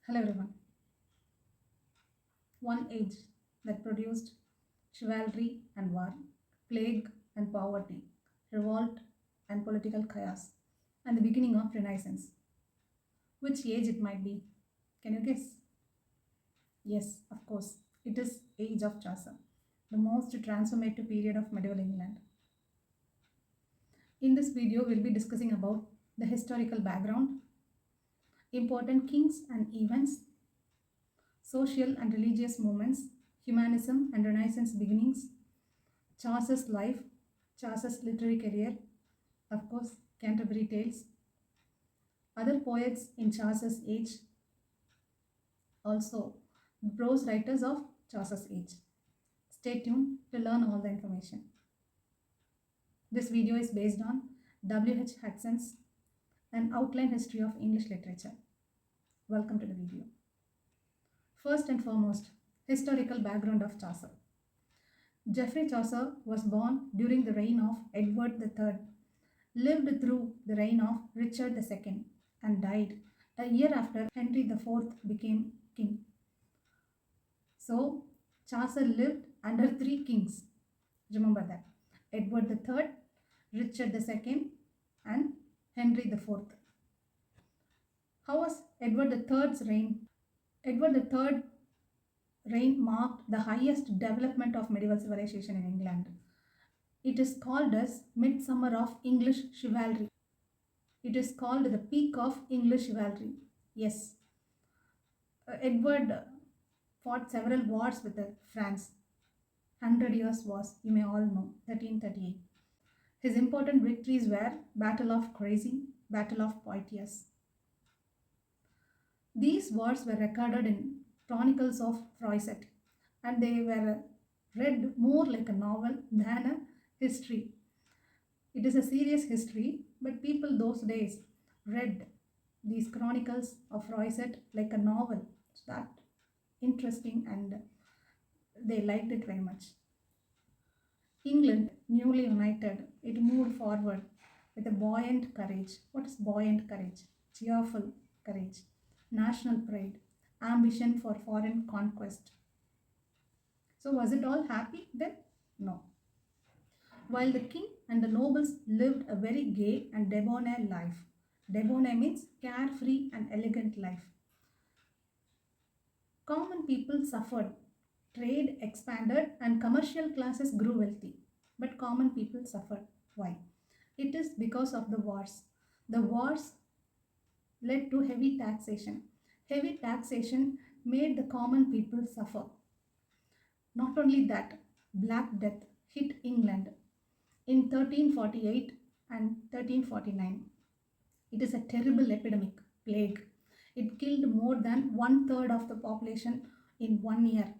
Hello everyone. One age that produced chivalry and war, plague and poverty, revolt and political chaos, and the beginning of Renaissance. Which age it might be? Can you guess? Yes, of course. It is Age of Chaucer, the most transformative period of medieval England. In this video, we'll be discussing about the historical background, important kings and events, social and religious movements, humanism and Renaissance beginnings, Chaucer's life, Chaucer's literary career, of course, Canterbury Tales, other poets in Chaucer's age, also the prose writers of Chaucer's age. Stay tuned to learn all the information. This video is based on W.H. Hudson's An Outline History of English Literature. Welcome to the video. First and foremost, historical background of Chaucer. Geoffrey Chaucer was born during the reign of Edward III, lived through the reign of Richard II, and died a year after Henry IV became king. So, Chaucer lived under three kings. Remember that. Edward III, Richard II, and Henry IV. How was Edward III's reign? Edward III's reign marked the highest development of medieval civilization in England. It is called as Midsummer of English Chivalry. It is called the peak of English chivalry. Yes, Edward fought several wars with France. 100 Years' Wars, you may all know, 1338. His important victories were Battle of Crecy, Battle of Poitiers. These wars were recorded in Chronicles of Froissart, and they were read more like a novel than a history. It is a serious history, but people those days read these Chronicles of Froissart like a novel. It's that interesting and they liked it very much. England, newly united, it moved forward with a buoyant courage. What is buoyant courage? Cheerful courage, national pride, ambition for foreign conquest. So was it all happy then? No. While the king and the nobles lived a very gay and debonair life. Debonair means carefree and elegant life. Common people suffered. Trade expanded and commercial classes grew wealthy. But common people suffered. Why? It is because of the wars. The wars led to heavy taxation. Heavy taxation made the common people suffer. Not only that, Black Death hit England in 1348 and 1349. It is a terrible epidemic, plague. It killed more than 1/3 of the population in 1 year.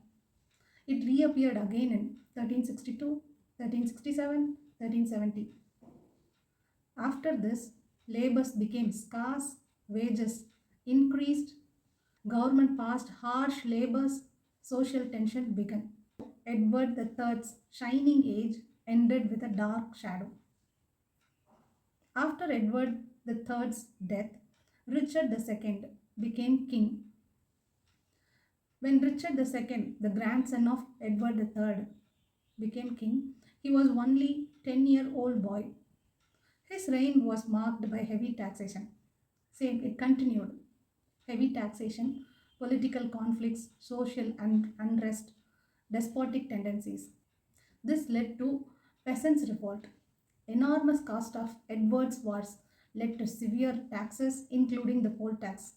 It reappeared again in 1362, 1367, 1370. After this, labors became scarce, wages increased, government passed harsh labors, social tension began. Edward III's shining age ended with a dark shadow. After Edward III's death, Richard II became king. When Richard II, the grandson of Edward III, became king, he was only 10-year-old boy. His reign was marked by heavy taxation. Same, it continued. Heavy taxation, political conflicts, social unrest, despotic tendencies. This led to Peasants Revolt. Enormous cost of Edward's wars led to severe taxes, including the poll tax.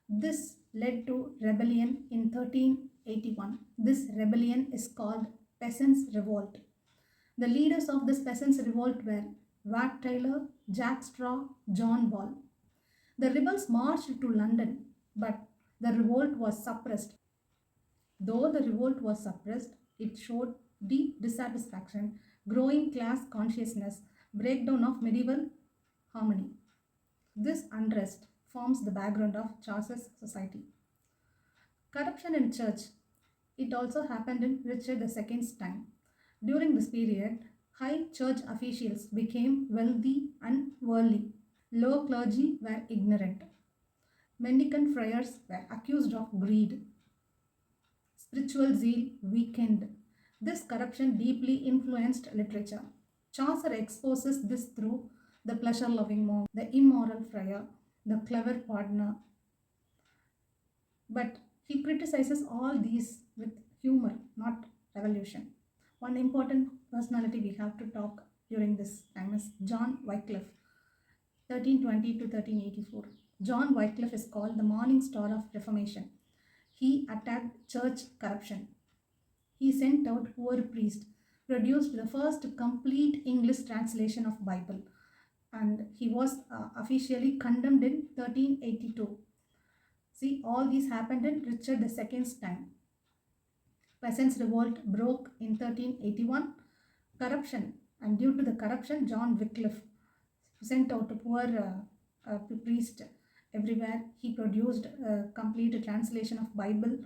This led to rebellion in 1381. This rebellion is called Peasants Revolt. The leaders of this Peasants Revolt were Wat Tyler, Jack Straw, John Ball. The rebels marched to London, but the revolt was suppressed. Though the revolt was suppressed, it showed deep dissatisfaction, growing class consciousness, breakdown of medieval harmony. This unrest forms the background of Chaucer's society. Corruption in church. It also happened in Richard II's time. During this period, high church officials became wealthy and worldly. Low clergy were ignorant. Mendicant friars were accused of greed. Spiritual zeal weakened. This corruption deeply influenced literature. Chaucer exposes this through the pleasure loving monk, the immoral friar, the clever partner. But he criticizes all these with humor, not revolution. One important personality we have to talk during this time is John Wycliffe, 1320 to 1384. John Wycliffe is called the morning star of Reformation. He attacked church corruption. He sent out poor priests, produced the first complete English translation of Bible, and he was officially condemned in 1382. See, all these happened in Richard II's time. Peasants Revolt broke in 1381. Corruption, and due to the corruption, John Wycliffe sent out a poor priest everywhere. He produced a complete translation of Bible,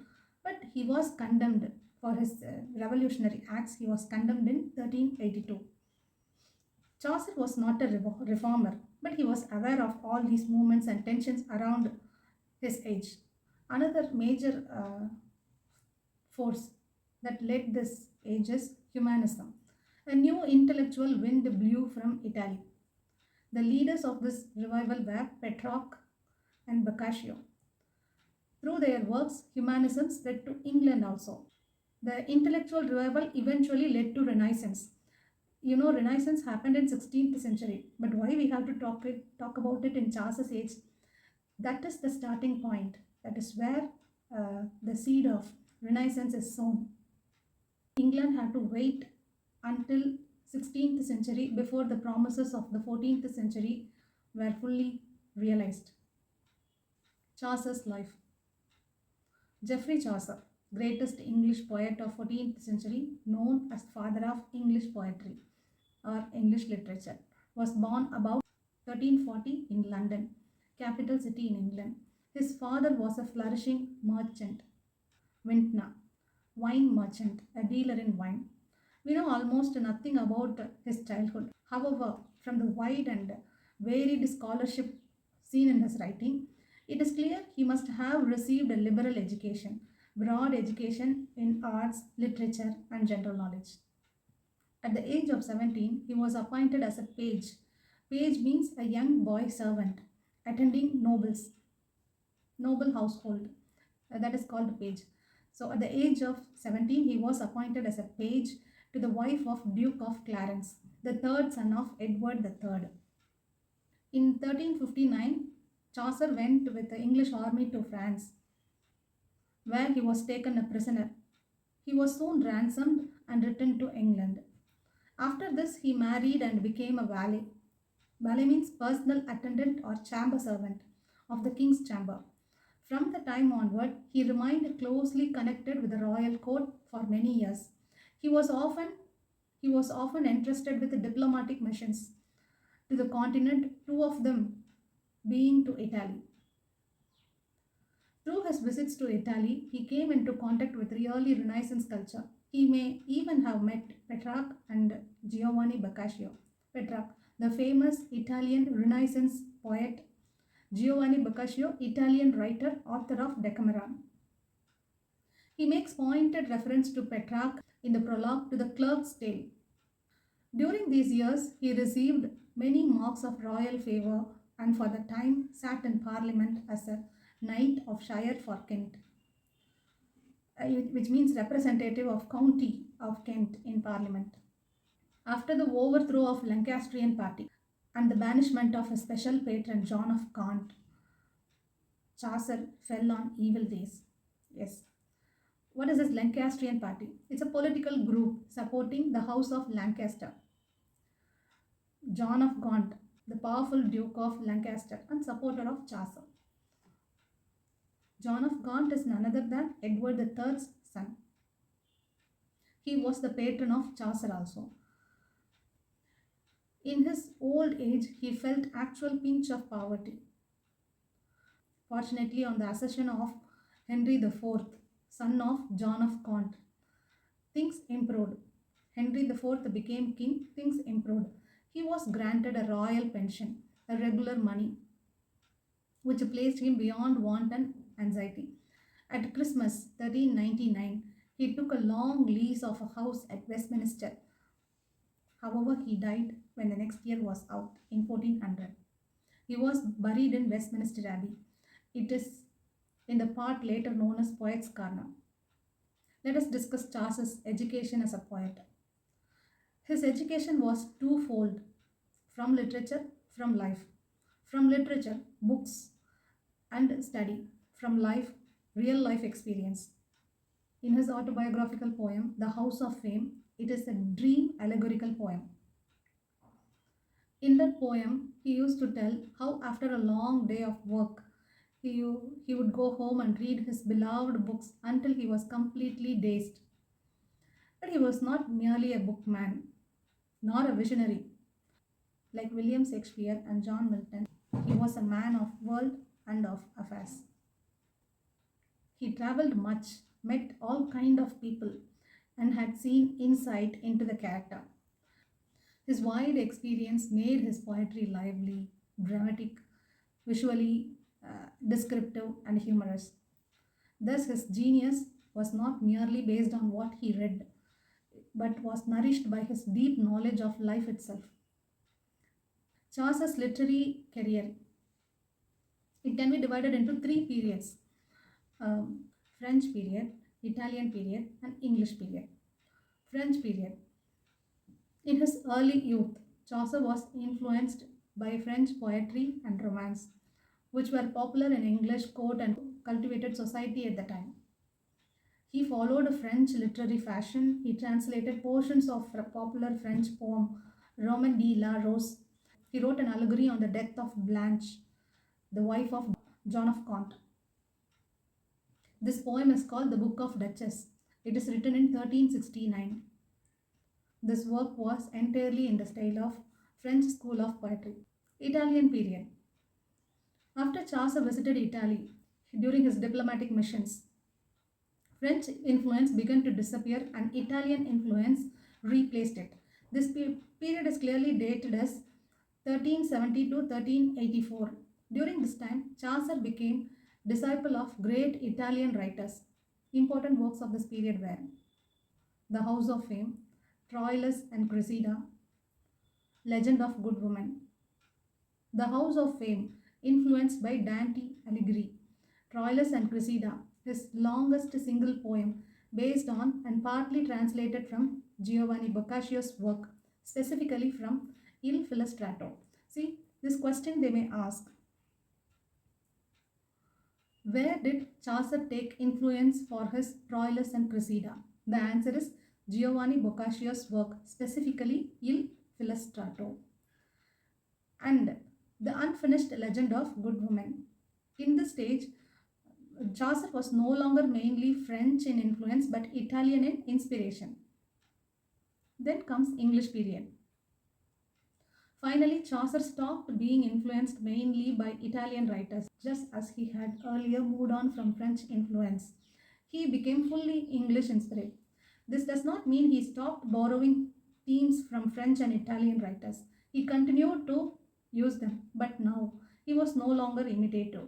but he was condemned for his revolutionary acts. He was condemned in 1382. Chaucer was not a reformer, but he was aware of all these movements and tensions around his age. Another major force that led this age is humanism. A new intellectual wind blew from Italy. The leaders of this revival were Petrarch and Boccaccio. Through their works, humanism spread to England also. The intellectual revival eventually led to Renaissance. You know, Renaissance happened in 16th century, but why we have to talk about it in Chaucer's age? That is the starting point. That is where the seed of Renaissance is sown. England had to wait until 16th century before the promises of the 14th century were fully realized. Chaucer's life. Geoffrey Chaucer, greatest English poet of 14th century, known as father of English poetry or English literature, was born about 1340 in London, capital city in England. His father was a flourishing merchant, vintner, wine merchant, a dealer in wine. We know almost nothing about his childhood. However, from the wide and varied scholarship seen in his writing, it is clear he must have received a liberal education, broad education in arts, literature, and general knowledge. At the age of 17, he was appointed as a page. Page means a young boy servant attending noble household. That is called page. So at the age of 17, he was appointed as a page to the wife of Duke of Clarence, the third son of Edward III. In 1359, Chaucer went with the English army to France, where he was taken a prisoner. He was soon ransomed and returned to England. After this, he married and became a valet. Valet means personal attendant or chamber servant of the king's chamber. From the time onward, he remained closely connected with the royal court for many years. He was often entrusted with diplomatic missions to the continent, two of them being to Italy. Through his visits to Italy, he came into contact with early Renaissance culture. He may even have met Petrarch and Giovanni Boccaccio. Petrarch, the famous Italian Renaissance poet, Giovanni Boccaccio, Italian writer, author of Decameron. He makes pointed reference to Petrarch in the prologue to the Clerk's Tale. During these years, he received many marks of royal favor and for the time sat in Parliament as a Knight of Shire for Kent, which means representative of County of Kent in Parliament. After the overthrow of Lancastrian party and the banishment of his special patron John of Gaunt, Chaucer fell on evil days. Yes. What is this Lancastrian party? It's a political group supporting the House of Lancaster. John of Gaunt, the powerful Duke of Lancaster and supporter of Chaucer. John of Gaunt is none other than Edward III's son. He was the patron of Chaucer also. In his old age, he felt actual pinch of poverty. Fortunately, on the accession of Henry IV, son of John of Gaunt, things improved. Henry IV became king, things improved. He was granted a royal pension, a regular money. which placed him beyond want and anxiety. At Christmas 1399, he took a long lease of a house at Westminster. However, he died when the next year was out in 1400. He was buried in Westminster Abbey. It is in the part later known as Poets' Corner. Let us discuss Chaucer's education as a poet. His education was twofold, from literature, from life. From literature, books and study. From life, real life experience. In his autobiographical poem, The House of Fame, it is a dream allegorical poem. In that poem, he used to tell how after a long day of work, he would go home and read his beloved books until he was completely dazed. But he was not merely a bookman, nor a visionary. Like William Shakespeare and John Milton, he was a man of world and of affairs. He traveled much, met all kind of people, and had seen insight into the character. His wide experience made his poetry lively, dramatic, visually descriptive, and humorous. Thus, his genius was not merely based on what he read, but was nourished by his deep knowledge of life itself. Chaucer's literary career, it can be divided into three periods: um, French period, Italian period, and English period. French period. In his early youth, Chaucer was influenced by French poetry and romance, which were popular in English court and cultivated society at the time. He followed a French literary fashion. He translated portions of a popular French poem, Roman de la Rose. He wrote an allegory on the death of Blanche, the wife of John of Gaunt. This poem is called the Book of Duchess. It is written in 1369. This work was entirely in the style of French school of poetry. Italian period. After Chaucer visited Italy during his diplomatic missions, French influence began to disappear and Italian influence replaced it. This period is clearly dated as 1370 to 1384. During this time, Chaucer became disciple of great Italian writers. Important works of this period were The House of Fame, Troilus and Cressida, Legend of Good Woman. The House of Fame, influenced by Dante Alighieri. Troilus and Cressida, his longest single poem, based on and partly translated from Giovanni Boccaccio's work, specifically from Il Filostrato. See, this question they may ask: where did Chaucer take influence for his Troilus and Cressida? The answer is Giovanni Boccaccio's work, specifically Il Filostrato, and the unfinished Legend of Good Woman. In this stage, Chaucer was no longer mainly French in influence but Italian in inspiration. Then comes English period. Finally, Chaucer stopped being influenced mainly by Italian writers, just as he had earlier moved on from French influence. He became fully English inspired. This does not mean he stopped borrowing themes from French and Italian writers. He continued to use them, but now he was no longer imitative.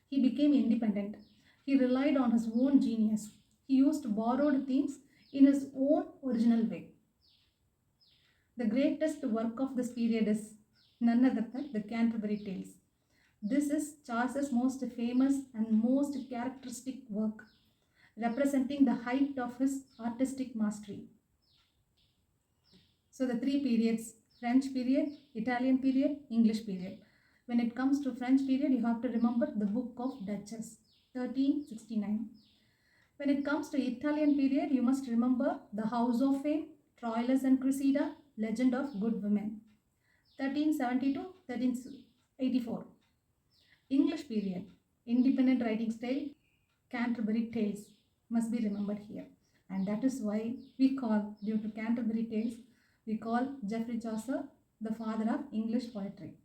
He became independent. He relied on his own genius. He used borrowed themes in his own original way. The greatest work of this period is none other than the Canterbury Tales. This is Chaucer's most famous and most characteristic work, representing the height of his artistic mastery. So the three periods: French period, Italian period, English period. When it comes to French period, you have to remember the Book of Duchess, 1369. When it comes to Italian period, you must remember The House of Fame, Troilus and Cressida, Legend of Good Women, 1370 to 1384. English period, independent writing style, Canterbury Tales must be remembered here. And that is why we call, due to Canterbury Tales, we call Geoffrey Chaucer the father of English poetry.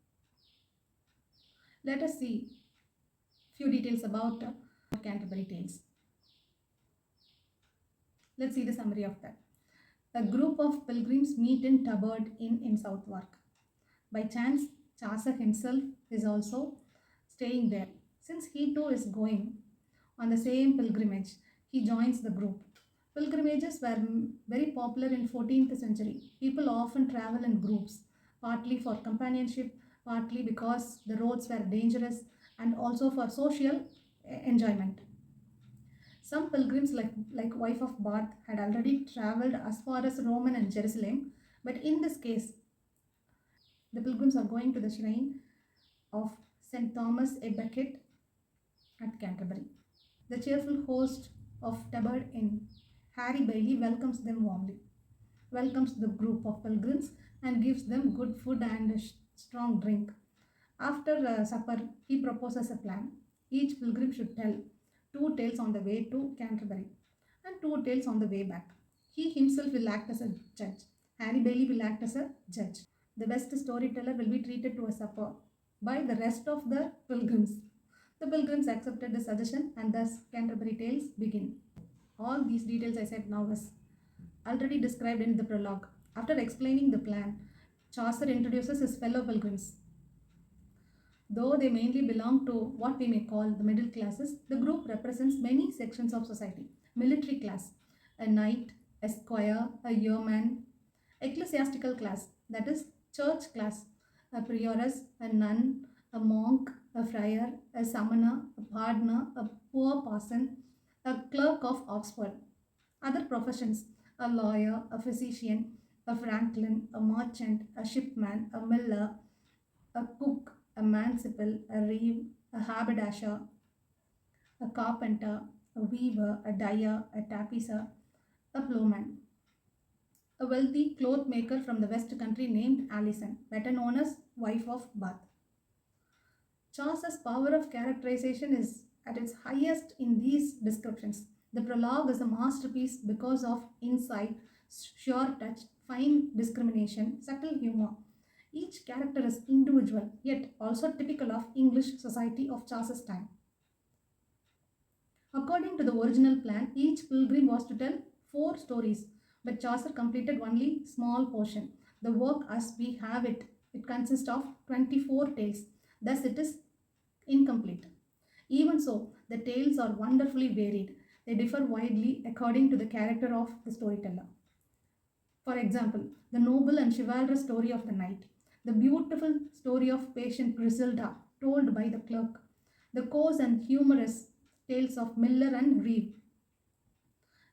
Let us see few details about Canterbury Tales. Let's see the summary of that. A group of pilgrims meet in Tabard Inn in Southwark. By chance, Chaucer himself is also staying there. Since he too is going on the same pilgrimage, he joins the group. Pilgrimages were very popular in 14th century. People often travel in groups, partly for companionship, partly because the roads were dangerous, and also for social enjoyment. Some pilgrims, like wife of Bath, had already traveled as far as Rome and Jerusalem, but in this case, the pilgrims are going to the shrine of St. Thomas a Becket at Canterbury. The cheerful host of Tabard Inn, Harry Bailey, welcomes them warmly, welcomes the group of pilgrims, and gives them good food and a strong drink. After supper, he proposes a plan. Each pilgrim should tell two tales on the way to Canterbury and two tales on the way back. He himself will act as a judge. Harry Bailey will act as a judge. The best storyteller will be treated to a supper by the rest of the pilgrims. The pilgrims accepted the suggestion, and thus Canterbury Tales begin. All these details I said now is already described in the prologue. After explaining the plan, Chaucer introduces his fellow pilgrims. Though they mainly belong to what we may call the middle classes, the group represents many sections of society. Military class, a knight, a squire, a yeoman; ecclesiastical class, that is, church class, a prioress, a nun, a monk, a friar, a summoner, a pardoner, a poor parson, a clerk of Oxford. Other professions, a lawyer, a physician, a franklin, a merchant, a shipman, a miller, a cook, a manciple, a reeve, a haberdasher, a carpenter, a weaver, a dyer, a tapicer, a ploughman. A wealthy cloth maker from the West Country named Alison, better known as wife of Bath. Chaucer's power of characterization is at its highest in these descriptions. The prologue is a masterpiece because of insight, sure touch, fine discrimination, subtle humor. Each character is individual, yet also typical of English society of Chaucer's time. According to the original plan, each pilgrim was to tell 4 stories, but Chaucer completed only small portion. The work as we have it consists of 24 tales. Thus it is incomplete. Even so, the tales are wonderfully varied. They differ widely according to the character of the storyteller. For example, the noble and chivalrous story of the knight, the beautiful story of patient Griselda told by the clerk, the coarse and humorous tales of miller and reeve.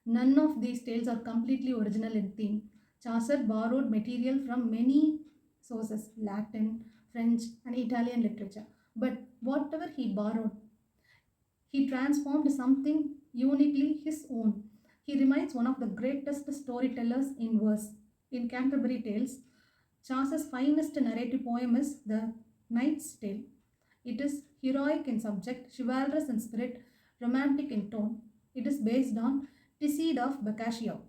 None of these tales are completely original in theme. Chaucer borrowed material from many sources, Latin, French, and Italian literature. But whatever he borrowed, he transformed something uniquely his own. He remains one of the greatest storytellers in verse. In Canterbury Tales, Chaucer's finest narrative poem is The Knight's Tale. It is heroic in subject, chivalrous in spirit, romantic in tone. It is based on Ticide of Boccaccio.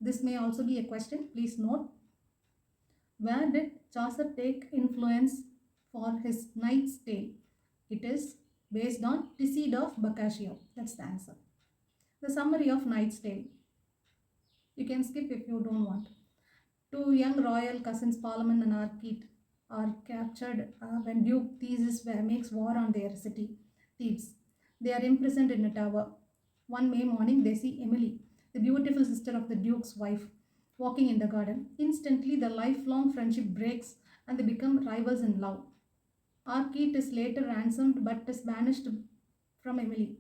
This may also be a question. Please note, where did Chaucer take influence for his Knight's Tale? It is based on Ticide of Boccaccio. That's the answer. The summary of Knight's Tale. You can skip if you don't want. 2 young royal cousins, Parliament and Arcite, are captured when Duke Theseus makes war on their city, Thebes. They are imprisoned in a tower. One May morning, they see Emily, the beautiful sister of the Duke's wife, walking in the garden. Instantly, the lifelong friendship breaks and they become rivals in love. Arcite is later ransomed but is banished from Emily.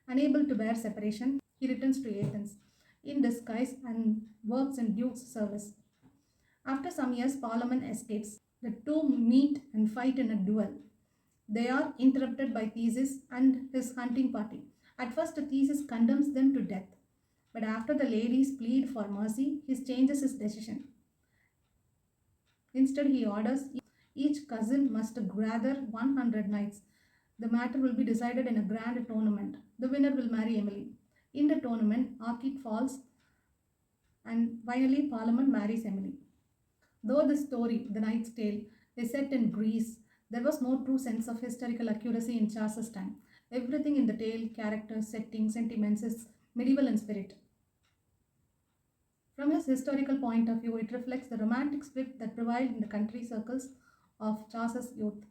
Unable to bear separation, he returns to Athens in disguise and works in Duke's service. After some years, Parliament escapes. The two meet and fight in a duel. They are interrupted by Theseus and his hunting party. At first, Theseus condemns them to death, but after the ladies plead for mercy, he changes his decision. Instead, he orders each cousin must gather 100 knights. The matter will be decided in a grand tournament. The winner will marry Emily. In the tournament, Arcite falls and finally Parliament marries Emily. Though the story, The Knight's Tale, is set in Greece, there was no true sense of historical accuracy in Chaucer's time. Everything in the tale, characters, setting, sentiments, is medieval in spirit. From his historical point of view, it reflects the romantic spirit that prevailed in the country circles of Chaucer's youth.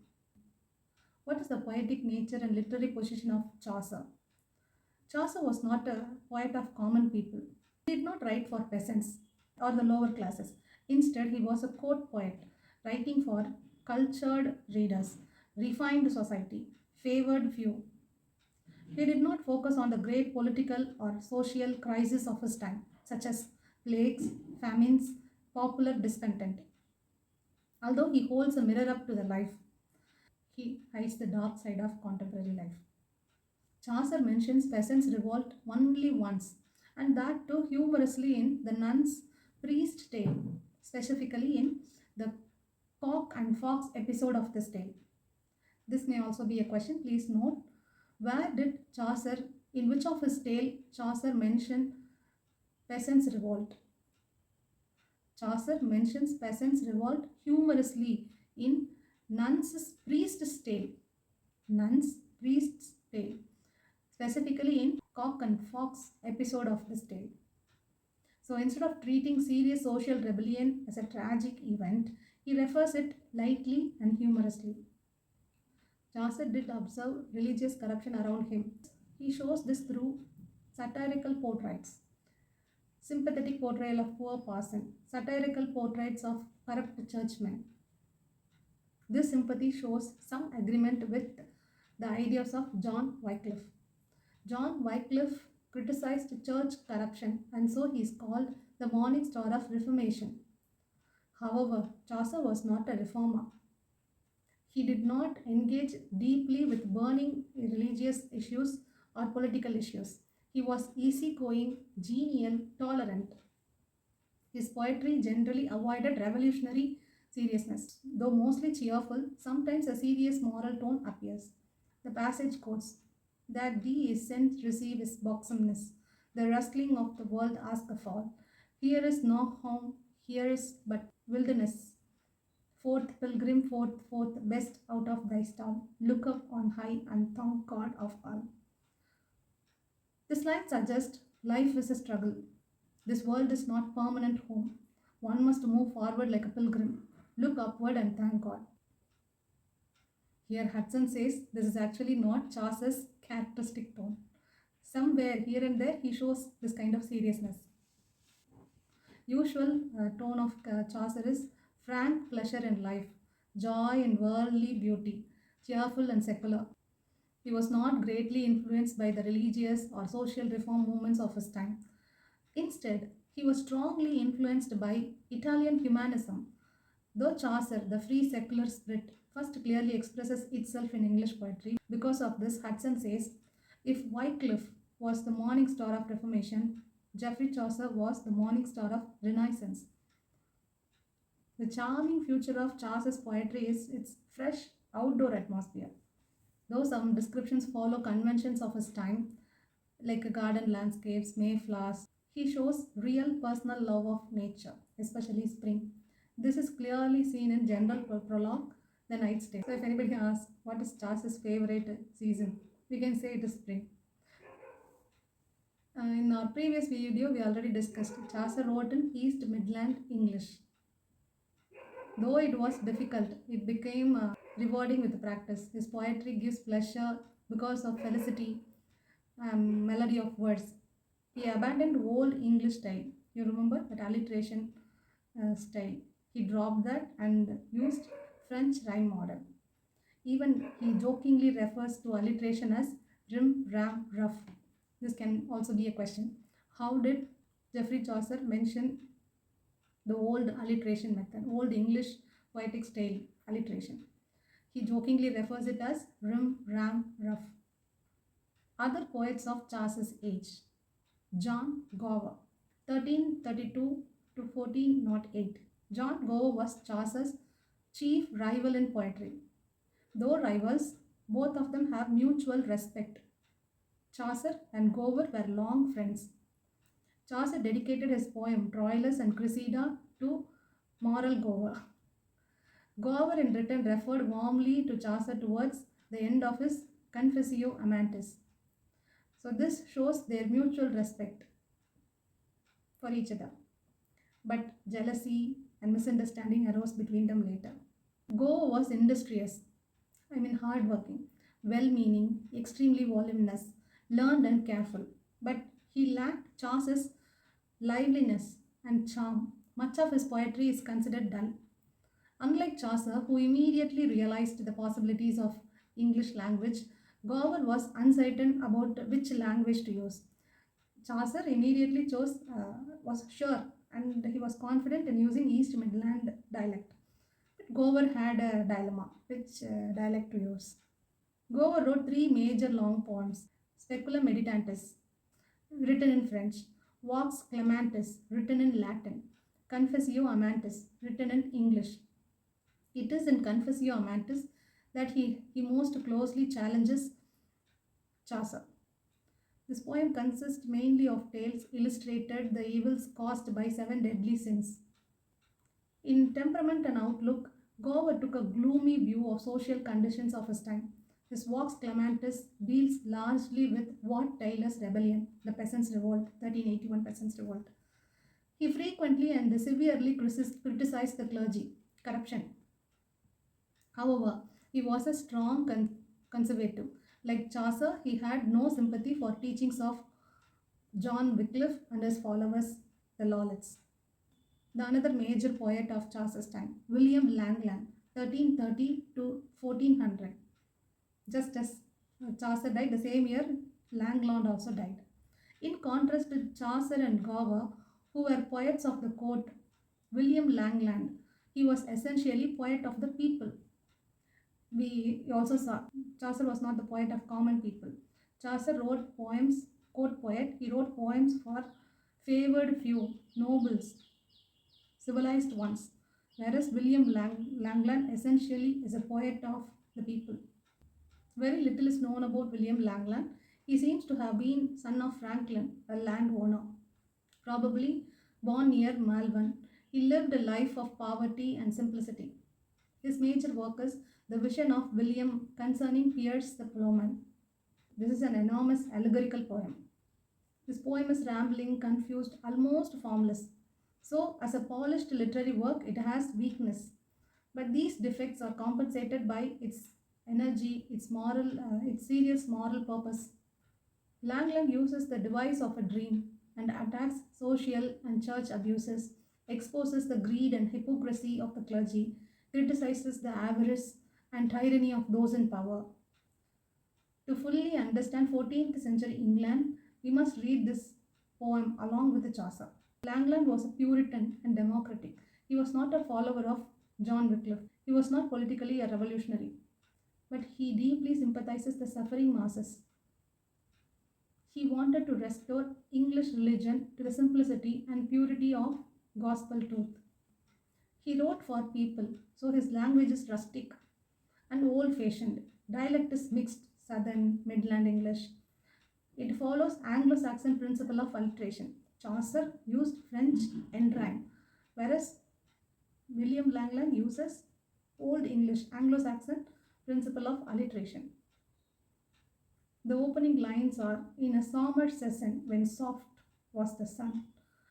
What is the poetic nature and literary position of Chaucer? Chaucer was not a poet of common people. He did not write for peasants or the lower classes. Instead, he was a court poet, writing for cultured readers, refined society, favored few. He did not focus on the great political or social crises of his time, such as plagues, famines, popular discontent. Although he holds a mirror up to the life, he hides the dark side of contemporary life. Chaucer mentions Peasants Revolt only once, and that too humorously in the Nun's Priest Tale, specifically in the Cock and Fox episode of this tale. This may also be a question. Please note, where did Chaucer, in which of his tale Chaucer mentioned Peasants Revolt? Chaucer mentions Peasants Revolt humorously in Nun's Priest's Tale. Nun's Priest's Tale, specifically in Cock and Fox episode of this tale. So instead of treating serious social rebellion as a tragic event, he refers it lightly and humorously. Chaucer did observe religious corruption around him. He shows this through satirical portraits, sympathetic portrayal of poor parson, satirical portraits of corrupt churchmen. This sympathy shows some agreement with the ideas of John Wycliffe. John Wycliffe criticized church corruption, and so he is called the morning star of Reformation. However, Chaucer was not a reformer. He did not engage deeply with burning religious issues or political issues. He was easygoing, genial, tolerant. His poetry generally avoided revolutionary seriousness. Though mostly cheerful, sometimes a serious moral tone appears. The passage quotes, "That thee is sent receive is buxomness, the rustling of the world ask a fall. Here is no home, here is but wilderness. Forth, pilgrim, forth, forth, best out of thy stall. Look up on high and thank God of all." This line suggests life is a struggle. This world is not permanent home. One must move forward like a pilgrim, look upward and thank God. Here Hudson says this is actually not Chaucer's characteristic tone. Somewhere here and there he shows this kind of seriousness. Usual tone of Chaucer is frank pleasure in life, joy in worldly beauty, cheerful and secular. He was not greatly influenced by the religious or social reform movements of his time. Instead, he was strongly influenced by Italian humanism. Though Chaucer, the free secular spirit, first clearly expresses itself in English poetry, because of this, Hudson says, if Wycliffe was the morning star of Reformation, Geoffrey Chaucer was the morning star of Renaissance. The charming feature of Chaucer's poetry is its fresh outdoor atmosphere. Though some descriptions follow conventions of his time, like garden landscapes, mayflowers, he shows real personal love of nature, especially spring. This is clearly seen in general prologue, The Knight's Tale. So if anybody asks what is Chaucer's favorite season, we can say it is spring. In our previous video, we already discussed Chaucer wrote in East Midland English. Though it was difficult, it became rewarding with practice. His poetry gives pleasure because of felicity and melody of words. He abandoned old English style. You remember that alliteration style. He dropped that and used French rhyme model. Even he jokingly refers to alliteration as rim, ram, rough. This can also be a question. How did Geoffrey Chaucer mention the old alliteration method, old English poetic style alliteration? He jokingly refers it as rim, ram, rough. Other poets of Chaucer's age: John Gower, 1332 to 1408. John Gower was Chaucer's chief rival in poetry. Though rivals, both of them have mutual respect. Chaucer and Gower were long friends. Chaucer dedicated his poem Troilus and Cressida to Moral Gower. Gower in return referred warmly to Chaucer towards the end of his Confessio Amantis. So this shows their mutual respect for each other. But jealousy and misunderstanding arose between them later. Gower was industrious. hardworking, well meaning, extremely voluminous, learned and careful. But he lacked Chaucer's liveliness and charm. Much of his poetry is considered dull. Unlike Chaucer, who immediately realized the possibilities of English language, Gower was uncertain about which language to use. Chaucer immediately was sure, and he was confident in using East Midland dialect. But Gower had a dilemma which dialect to use. Gower wrote three major long poems: Speculum Meditantis, written in French; Vox Clementis, written in Latin; Confessio Amantis, written in English. It is in Confessio Amantis that he most closely challenges Chaucer. This poem consists mainly of tales illustrated the evils caused by seven deadly sins. In temperament and outlook, Gower took a gloomy view of social conditions of his time. His Vox Clementis deals largely with Wat Tyler's rebellion, the Peasants Revolt, 1381 Peasants Revolt. He frequently and severely criticized the clergy, corruption. However, he was a strong conservative. Like Chaucer, he had no sympathy for teachings of John Wycliffe and his followers, the Lollards. The another major poet of Chaucer's time, William Langland, 1330 to 1400. Just as Chaucer died the same year, Langland also died. In contrast to Chaucer and Gower, who were poets of the court, William Langland, he was essentially poet of the people. We also saw Chaucer was not the poet of common people. Chaucer wrote poems, court poet, he wrote poems for favored few, nobles, civilized ones, whereas William Langland essentially is a poet of the people. Very little is known about William Langland. He seems to have been son of Franklin, a landowner, probably born near Malvern. He lived a life of poverty and simplicity. His major work is The Vision of William concerning Piers the Plowman. This is an enormous allegorical poem. This poem is rambling, confused, almost formless. So, as a polished literary work, it has weakness. But these defects are compensated by its energy, its serious moral purpose. Langland uses the device of a dream and attacks social and church abuses, exposes the greed and hypocrisy of the clergy, criticizes the avarice and tyranny of those in power. To fully understand 14th century England, we must read this poem along with the Chaucer. Langland was a Puritan and democratic. He was not a follower of John Wycliffe. He was not politically a revolutionary, but he deeply sympathizes the suffering masses. He wanted to restore English religion to the simplicity and purity of gospel truth. He wrote for people, so his language is rustic and old-fashioned. Dialect is mixed, southern, midland English. It follows Anglo-Saxon principle of alliteration. Chaucer used French end rhyme, whereas William Langland uses Old English, Anglo-Saxon principle of alliteration. The opening lines are, In a summer season when soft was the sun,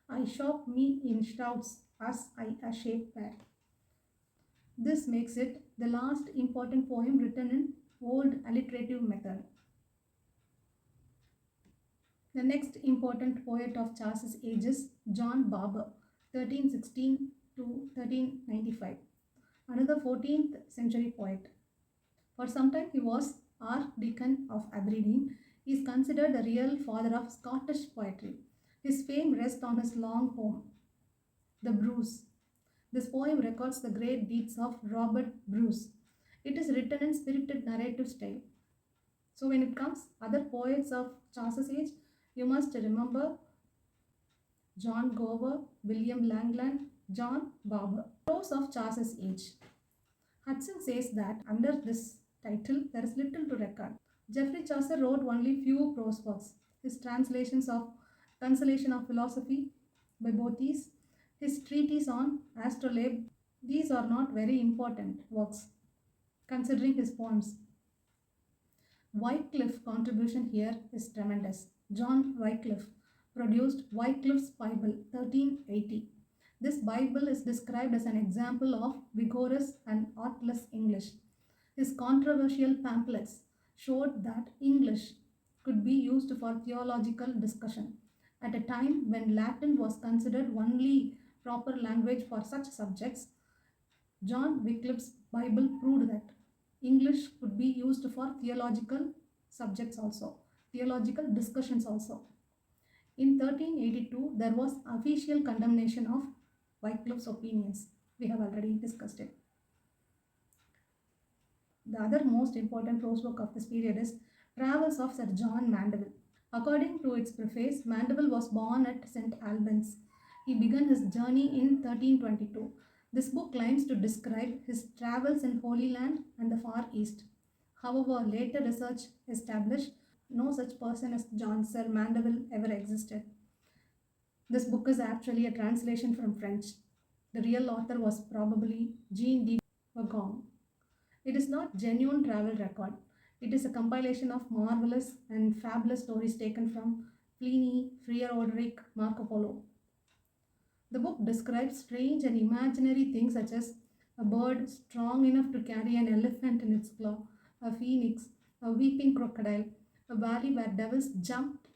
I shop me in shrouds as I a shape wear. This makes it the last important poem written in old alliterative method. The next important poet of Chaucer's age is John Barber, 1316 to 1395, another 14th century poet. For some time he was Archdeacon of Aberdeen. He is considered the real father of Scottish poetry. His fame rests on his long poem, The Bruce. This poem records the great deeds of Robert Bruce. It is written in spirited narrative style. So when it comes other poets of Chaucer's age, you must remember John Gower, William Langland, John Barber. Prose of Chaucer's age. Hudson says that under this title there is little to record. Geoffrey Chaucer wrote only few prose works. His translations of Consolation of Philosophy by Boethius, his treatise on astrolabe, these are not very important works considering his poems. Wycliffe's contribution here is tremendous. John Wycliffe produced Wycliffe's Bible 1380. This Bible is described as an example of vigorous and artless English. His controversial pamphlets showed that English could be used for theological discussion at a time when Latin was considered only proper language for such subjects. John Wycliffe's Bible proved that English could be used for theological subjects also, theological discussions also. In 1382, there was official condemnation of Wycliffe's opinions. We have already discussed it. The other most important prose book of this period is Travels of Sir John Mandeville. According to its preface, Mandeville was born at St. Albans. He began his journey in 1322. This book claims to describe his travels in Holy Land and the Far East. However, later research established no such person as John Sir Mandeville ever existed. This book is actually a translation from French. The real author was probably Jean de Wagon. It is not genuine travel record. It is a compilation of marvelous and fabulous stories taken from Pliny, Friar Roderick, Marco Polo. The book describes strange and imaginary things such as a bird strong enough to carry an elephant in its claw, a phoenix, a weeping crocodile, a valley where devils jumped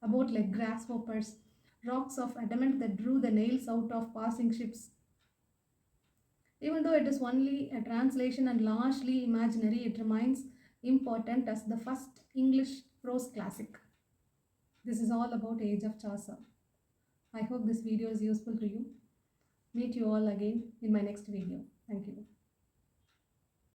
about like grasshoppers, rocks of adamant that drew the nails out of passing ships. Even though it is only a translation and largely imaginary, it remains important as the first English prose classic. This is all about Age of Chaucer. I hope this video is useful to you. Meet you all again in my next video. Thank you.